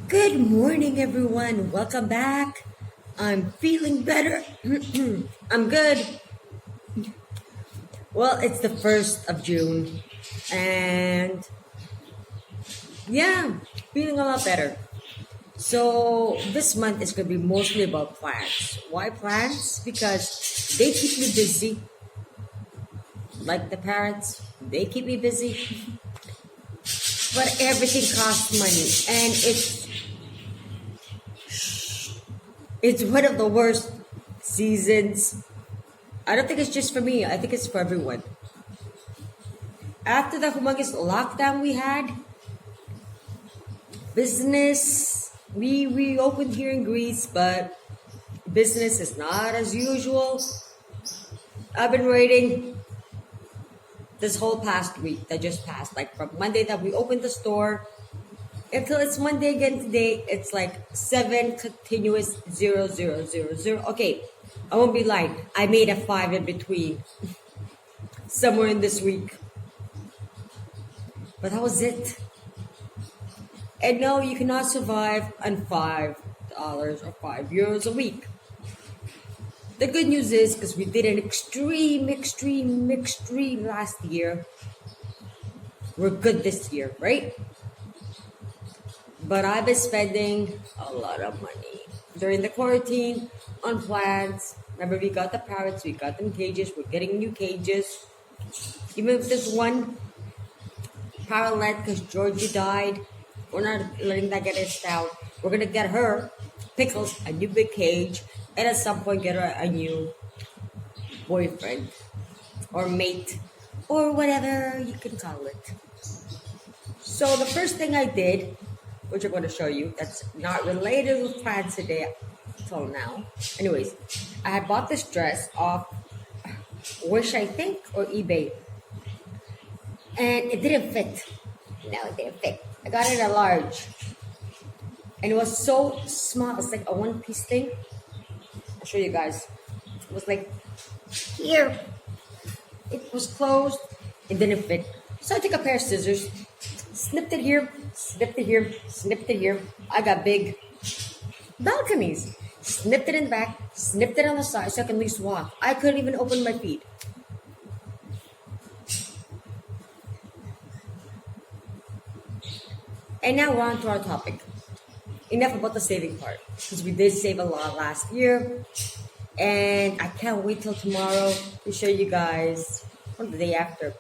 Good morning, everyone. Welcome back. I'm feeling better. I'm good. Well, it's the 1st of June, and yeah, feeling a lot better. So, this month is going to be mostly about plants. Why plants? Because they keep me busy, like the parrots. They keep me busy, but everything costs money, and it's one of the worst seasons. I don't think it's just for me. I think it's for everyone. After the humongous lockdown we had, business, we reopened here in Greece, but business is not as usual. I've been waiting this whole past week that just passed, like from Monday that we opened the store until it's Monday again today. It's like 7 continuous 0 0 0 0. Okay, I won't be lying. I made a 5 in between somewhere in this week. But that was it. And no, you cannot survive on $5 or €5 a week. The good news is, because we did an extreme last year, we're good this year, right? But I've been spending a lot of money during the quarantine on plants. Remember, we got the parrots, we got them cages, we're getting new cages. Even if there's one parrotlet because Georgie died, we're not letting that get us down. We're gonna get her, Pickles, a new big cage, and at some point get her a new boyfriend or mate or whatever you can call it. So the first thing I did, which I'm going to show you, that's not related with plants today till now. Anyways, I had bought this dress off Wish, I think, or eBay, and it didn't fit. No, it didn't fit. I got it a large, and it was so small. It's like a one-piece thing. I'll show you guys. It was like here. It was closed. It didn't fit. So I took a pair of scissors, snipped it here, snipped it here, snipped it here. I got big balconies. Snipped it in the back, snipped it on the side so I can at least walk. I couldn't even open my feet. And now we're on to our topic. Enough about the saving part, because we did save a lot last year. And I can't wait till tomorrow to show you guys, or the day after,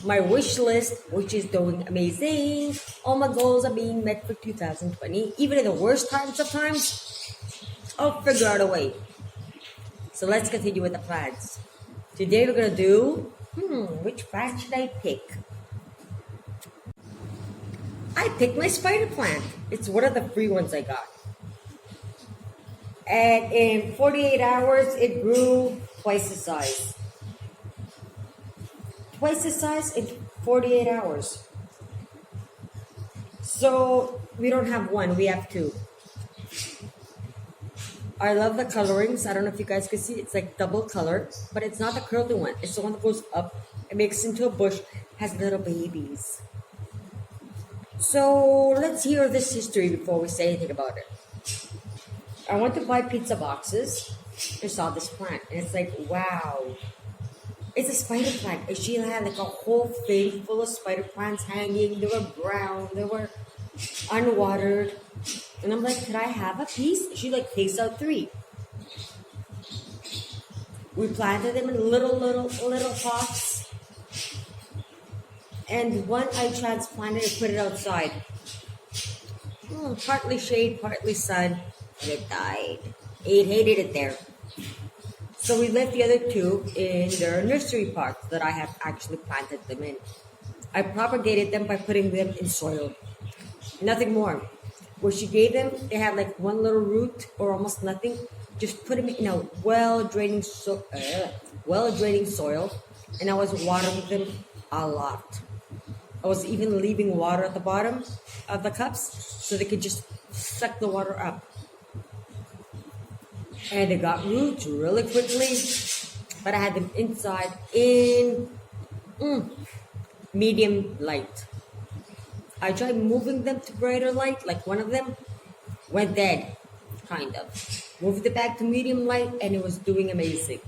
my wish list, which is doing amazing. All my goals are being met for 2020. Even in the worst times of times, I'll figure out a way. So let's continue with the plans. Today we're gonna do, which plant should I pick? I picked my spider plant. It's one of the free ones I got. And in 48 hours, it grew twice the size. Twice the size in 48 hours. So we don't have one, we have two. I love the colorings. I don't know if you guys can see. It's like double color, but it's not the curly one. It's the one that goes up. It makes into a bush, has little babies. So let's hear this history before we say anything about it. I went to buy pizza boxes and saw this plant, and it's like, wow. It's a spider plant. And she had like a whole thing full of spider plants hanging. They were brown. They were unwatered. And I'm like, could I have a piece? She like takes out 3. We planted them in little pots. And one I transplanted and put it outside. Partly shade, partly sun. And it died. It hated it there. So we left the other 2 in their nursery pots that I have actually planted them in. I propagated them by putting them in soil. Nothing more. What she gave them, they had like one little root or almost nothing. Just put them in a well-draining soil. And I was watering them a lot. I was even leaving water at the bottom of the cups so they could just suck the water up. And they got roots really quickly, but I had them inside in medium light. I tried moving them to brighter light, like one of them, went dead, kind of. Moved it back to medium light and it was doing amazing.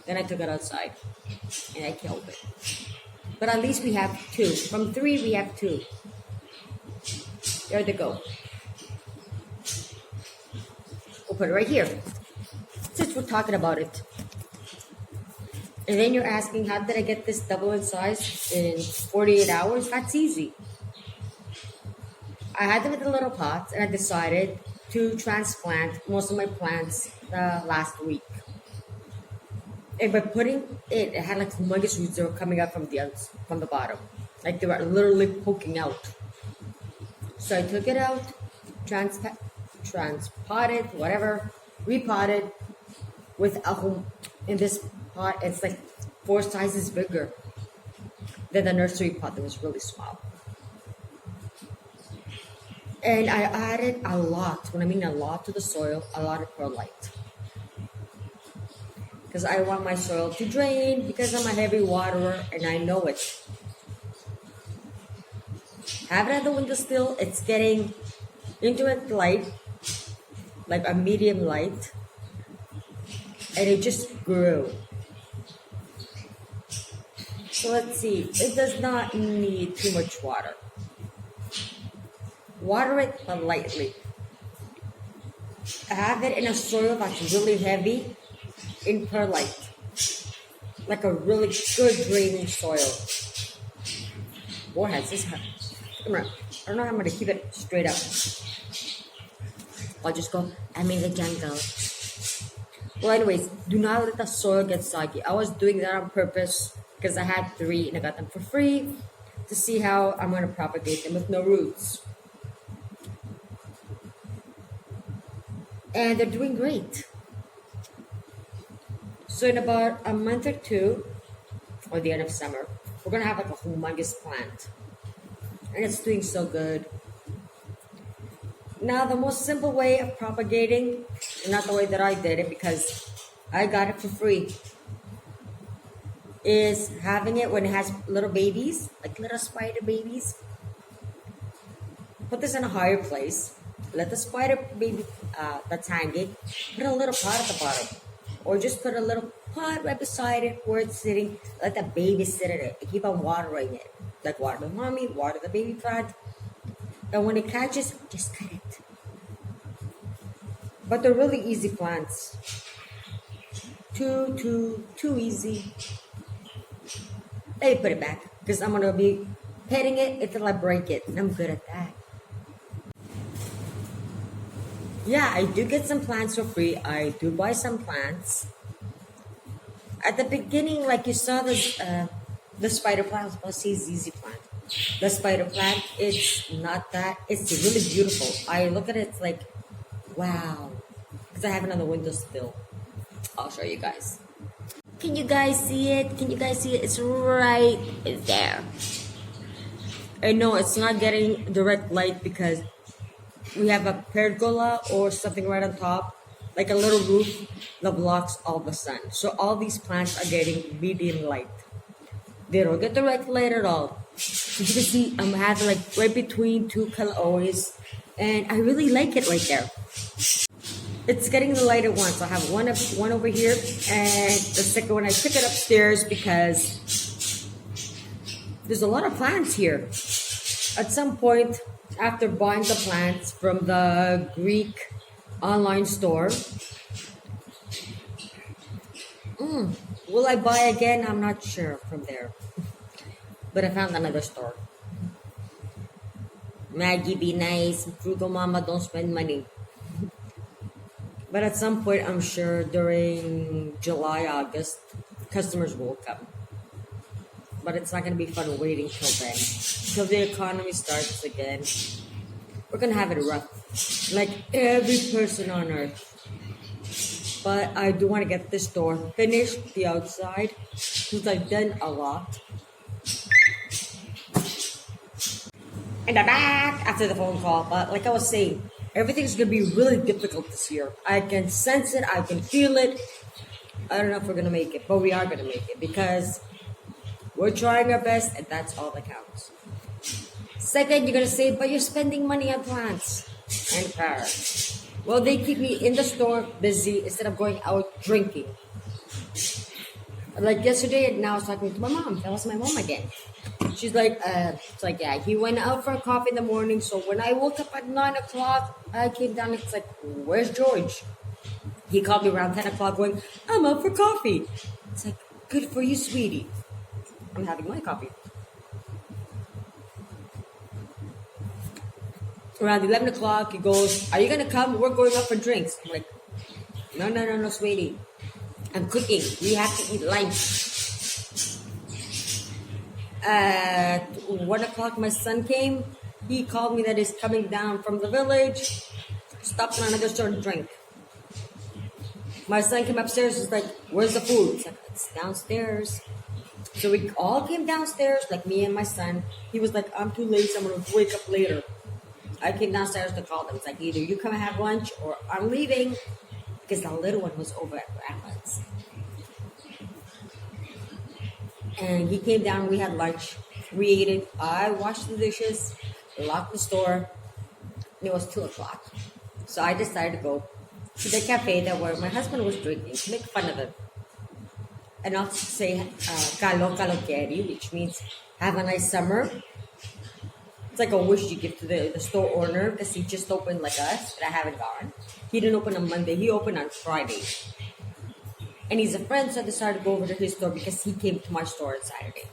Then I took it outside and I killed it. But at least we have two. From three, we have two. There they go. We'll put it right here. Since we're talking about it. And then you're asking, how did I get this double in size in 48 hours? That's easy. I had them in the little pots and I decided to transplant most of my plants last week. And by putting it had like humongous roots that were coming out from the bottom. Like they were literally poking out. So I took it out, transpotted, whatever, repotted with in this pot. It's like 4 sizes bigger than the nursery pot that was really small. And I added a lot, when I mean a lot to the soil, a lot of perlite. Because I want my soil to drain, because I'm a heavy waterer and I know it. Have it at the window still, it's getting into a light, like a medium light. And it just grew. So let's see, it does not need too much water. Water it but lightly. Have it in a soil that's really heavy in perlite. Like a really good draining soil. Boy, has this camera. I don't know how I'm going to keep it straight up. I'll just go, I'm in the jungle. Well, anyways, do not let the soil get soggy. I was doing that on purpose because I had 3 and I got them for free to see how I'm going to propagate them with no roots. And they're doing great. So in about a month or 2, or the end of summer, we're going to have like a humongous plant. And it's doing so good. Now, the most simple way of propagating, not the way that I did it because I got it for free, is having it when it has little babies, like little spider babies. Put this in a higher place. Let the spider baby that's hanging, put a little pot at the bottom. Or just put a little pot right beside it where it's sitting. Let the baby sit in it and keep on watering it. Like water the mommy, water the baby plant. And when it catches, just cut it. But they're really easy plants. Too easy. Let me put it back. Because I'm going to be petting it until I break it. And I'm good at that. Yeah, I do get some plants for free. I do buy some plants. At the beginning, like you saw the spider plant, I was supposed to say ZZ plant. The spider plant, it's not that. It's really beautiful. I look at it, it's like, wow. Because I have it on the window still. I'll show you guys. Can you guys see it? Can you guys see it? It's right there. I know it's not getting direct light because we have a pergola or something right on top, like a little roof that blocks all the sun. So all these plants are getting medium light. They don't get direct light at all. So you can see I'm having like right between 2 colors, and I really like it right there. It's getting the light at once. I have one over here, and the second one I took it upstairs because there's a lot of plants here. At some point, after buying the plants from the Greek online store, will I buy again? I'm not sure from there. But I found another store. Maggie, be nice. Frugal mama, don't spend money. But at some point, I'm sure during July, August, customers will come. But it's not going to be fun waiting till then. Till the economy starts again. We're going to have it rough. Like every person on earth. But I do want to get this door finished, the outside, because I've done a lot. And I'm back after the phone call. But like I was saying, everything's going to be really difficult this year. I can sense it. I can feel it. I don't know if we're going to make it, but we are going to make it because we're trying our best, and that's all that counts. Second, you're gonna save, but you're spending money on plants and parrots. Well, they keep me in the store busy instead of going out drinking. Like yesterday, now I was talking to my mom. That was my mom again. She's like, it's like, yeah, he went out for coffee in the morning. So when I woke up at 9 o'clock, I came down. It's like, where's George? He called me around 10 o'clock going, I'm out for coffee. It's like, good for you, sweetie. I'm having my coffee. Around 11 o'clock, he goes, are you going to come? We're going out for drinks. I'm like, no, sweetie. I'm cooking. We have to eat lunch. At 1 o'clock, my son came. He called me that he's coming down from the village. Stopped in another store to drink. My son came upstairs. He's like, where's the food? It's like, it's downstairs. So we all came downstairs, like me and my son. He was like, I'm too lazy. I'm going to wake up later. I came downstairs to call them. It's like, either you come and have lunch or I'm leaving. Because the little one was over at grandma's. And he came down, we had lunch, we ate it. I washed the dishes, locked the store, and it was 2 o'clock. So I decided to go to the cafe that where my husband was drinking to make fun of him. And also say, kalo kalokeri, which means have a nice summer. It's like a wish you give to the store owner because he just opened like us, and I haven't gone. He didn't open on Monday, he opened on Friday. And he's a friend, so I decided to go over to his store because he came to my store on Saturday.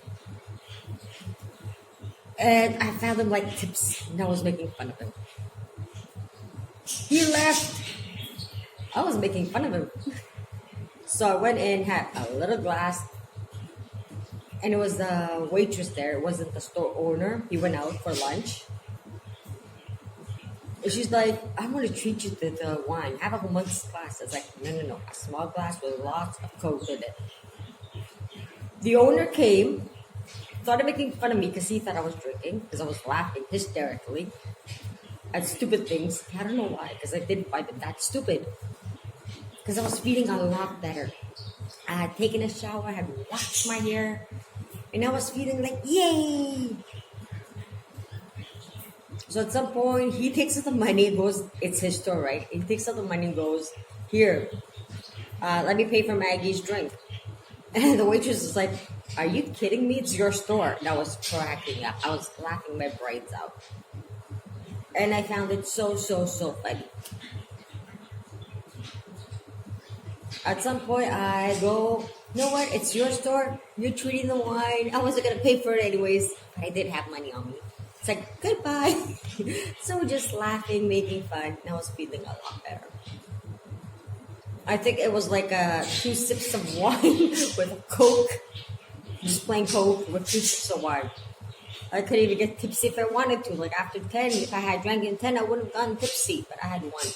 And I found him like tips, and I was making fun of him. He left. I was making fun of him. So I went in, had a little glass, and it was the waitress there. It wasn't the store owner. He went out for lunch. And she's like, I'm going to treat you to the wine. Have a humongous glass. I was like, no. A small glass with lots of Coke in it. The owner came, started making fun of me because he thought I was drinking, because I was laughing hysterically at stupid things. I don't know why, because I didn't find it that stupid. Because I was feeling a lot better. I had taken a shower, I had washed my hair, and I was feeling like, yay! So at some point, he takes out the money, goes, it's his store, right? He takes out the money and goes, here, let me pay for Maggie's drink. And the waitress is like, are you kidding me? It's your store. And I was cracking up. I was laughing my brains out. And I found it so funny. At some point, I go, you know what? It's your store. You're treating the wine. I wasn't going to pay for it anyways. But I did have money on me. It's like, goodbye. So we're just laughing, making fun, and I was feeling a lot better. I think it was like 2 sips of wine with a Coke. Just plain Coke with 2 sips of wine. I couldn't even get tipsy if I wanted to. Like after 10, if I had drank in 10, I wouldn't have gotten tipsy, but I had one.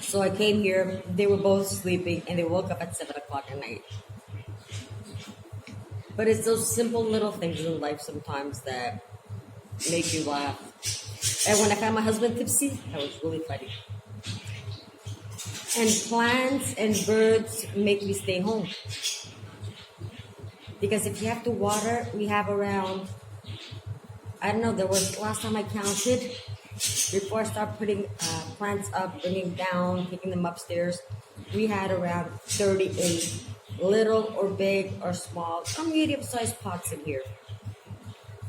So I came here, they were both sleeping, and they woke up at 7 o'clock at night. But it's those simple little things in life sometimes that make you laugh. And when I found my husband tipsy, that was really funny. And plants and birds make me stay home. Because if you have to water, we have around, I don't know, there was, last time I counted, before I start putting plants up, bringing down, taking them upstairs, we had around 38 little or big or small or medium-sized pots in here.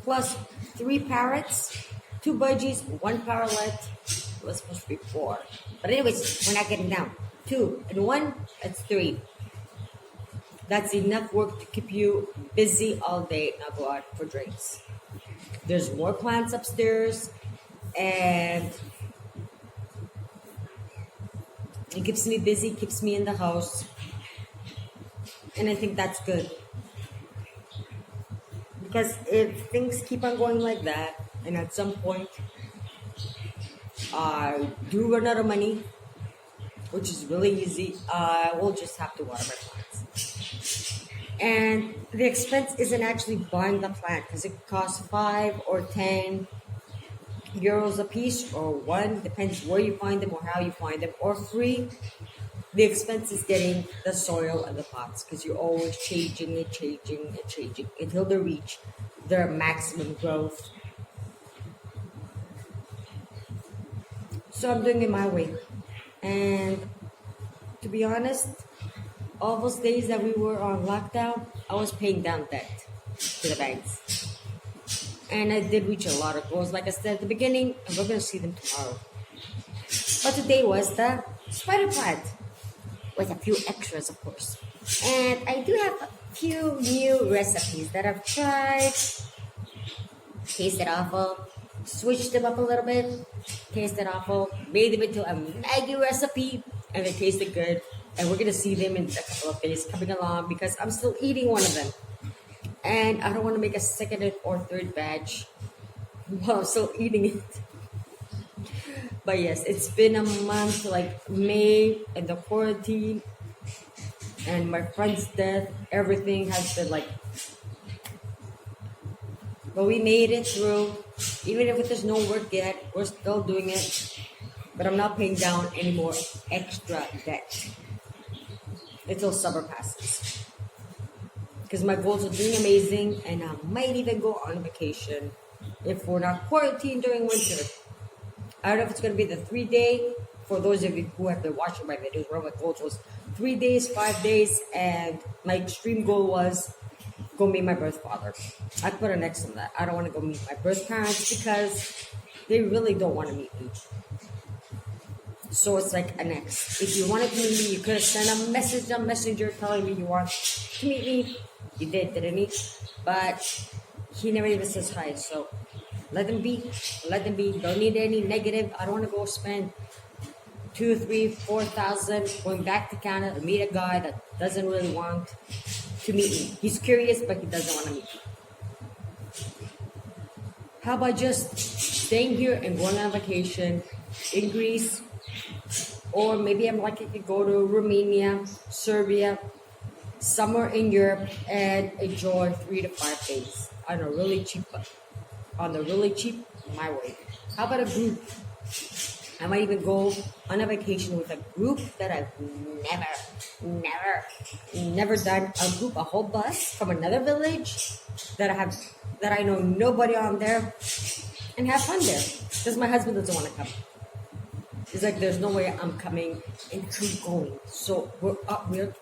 Plus 3 parrots, 2 budgies, 1 parrotlet. It was supposed to be 4. But anyways, we're not getting down. 2 and 1, that's 3. That's enough work to keep you busy all day, not go out for drinks. There's more plants upstairs, and it keeps me busy, keeps me in the house. And I think that's good. Because if things keep on going like that, and at some point, I do run out of money, which is really easy, I will just have to water my plants. And the expense isn't actually buying the plant, because it costs 5 or 10 euros a piece, or 1, depends where you find them or how you find them, or free. The expense is getting the soil and the pots, because you're always changing it until they reach their maximum growth. So I'm doing it my way. And to be honest, all those days that we were on lockdown, I was paying down debt to the banks. And I did reach a lot of goals, like I said at the beginning, and we're going to see them tomorrow. But today was the spider plant, with a few extras, of course. And I do have a few new recipes that I've tried. Tasted awful, switched them up a little bit, tasted awful, made them into a Maggie recipe, and they tasted good. And we're going to see them in a couple of days coming along because I'm still eating one of them. And I don't want to make a second or third batch while I'm still eating it. But yes, it's been a month, like May and the quarantine and my friend's death. Everything has been like, but we made it through. Even if there's no work yet, we're still doing it. But I'm not paying down any more extra debt until summer passes. Because my goals are doing amazing, and I might even go on vacation if we're not quarantined during winter. I don't know if it's going to be the 3-day. For those of you who have been watching my videos, where my goals was 3 days, 5 days, and my extreme goal was go meet my birth father. I put an X on that. I don't want to go meet my birth parents because they really don't want to meet me. So it's like an X. If you wanted to meet me, you could have sent a message on Messenger telling me you want to meet me. You did, didn't you? But he never even says hi. So let them be. Let them be. Don't need any negative. I don't want to go spend 2, 3, 4,000 going back to Canada to meet a guy that doesn't really want to meet me. He's curious, but he doesn't want to meet me. How about just staying here and going on vacation in Greece? Or maybe I'm lucky to go to Romania, Serbia, somewhere in Europe and enjoy 3 to 5 days on a really cheap, my way. How about a group? I might even go on a vacation with a group that I've never done. A whole bus from another village that I know nobody on there, and have fun there. Because my husband doesn't want to come. He's like, there's no way I'm coming and I'm going. So we're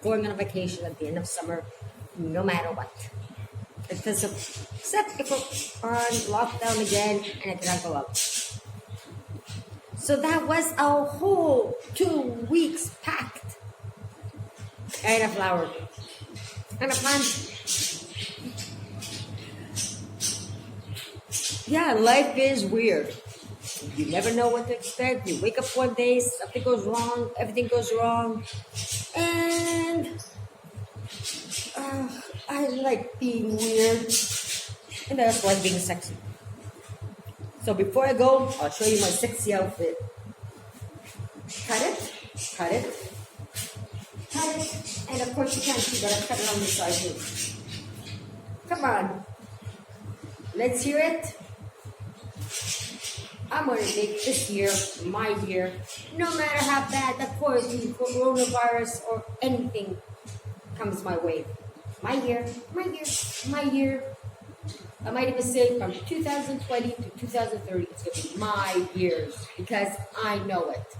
going on a vacation at the end of summer, no matter what. Except if we're on lockdown again and I cannot go out. So that was our whole 2 weeks packed. And a flower. And a plant. Yeah, life is weird. You never know what to expect. You wake up one day, something goes wrong, everything goes wrong. And I like being weird. And that's like being sexy. So before I go, I'll show you my sexy outfit. Cut it. And of course you can't see, but I cut it on the side too. Come on. Let's hear it. I'm going to make this year my year, no matter how bad the quarantine, coronavirus, or anything comes my way. My year. I might even say from 2020 to 2030, it's going to be my years because I know it.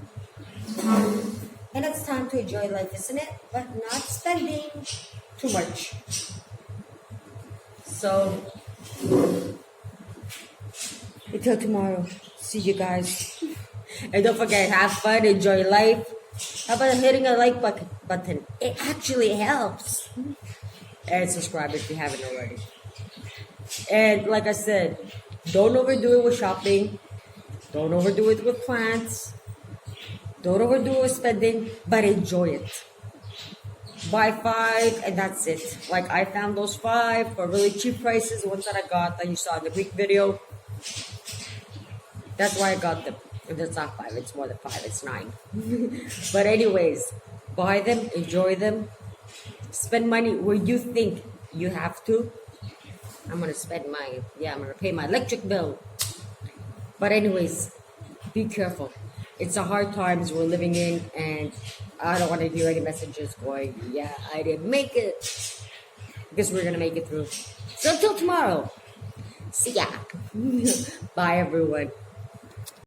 And it's time to enjoy life, isn't it? But not spending too much. So, until tomorrow. See you guys. And don't forget, have fun, enjoy life. How about hitting a like button? It actually helps. And subscribe if you haven't already. And like I said, don't overdo it with shopping. Don't overdo it with plants. Don't overdo it with spending, but enjoy it. Buy 5 and that's it. Like I found those 5 for really cheap prices, the ones that I got that you saw in the Greek video. That's why I got them. If it's not 5, it's more than 5, it's 9. But anyways, buy them, enjoy them. Spend money where you think you have to. I'm going to spend I'm going to pay my electric bill. But anyways, be careful. It's a hard times we're living in, and I don't want to hear any messages going, yeah, I didn't make it. Because we're going to make it through. So until tomorrow, See ya. Bye, everyone.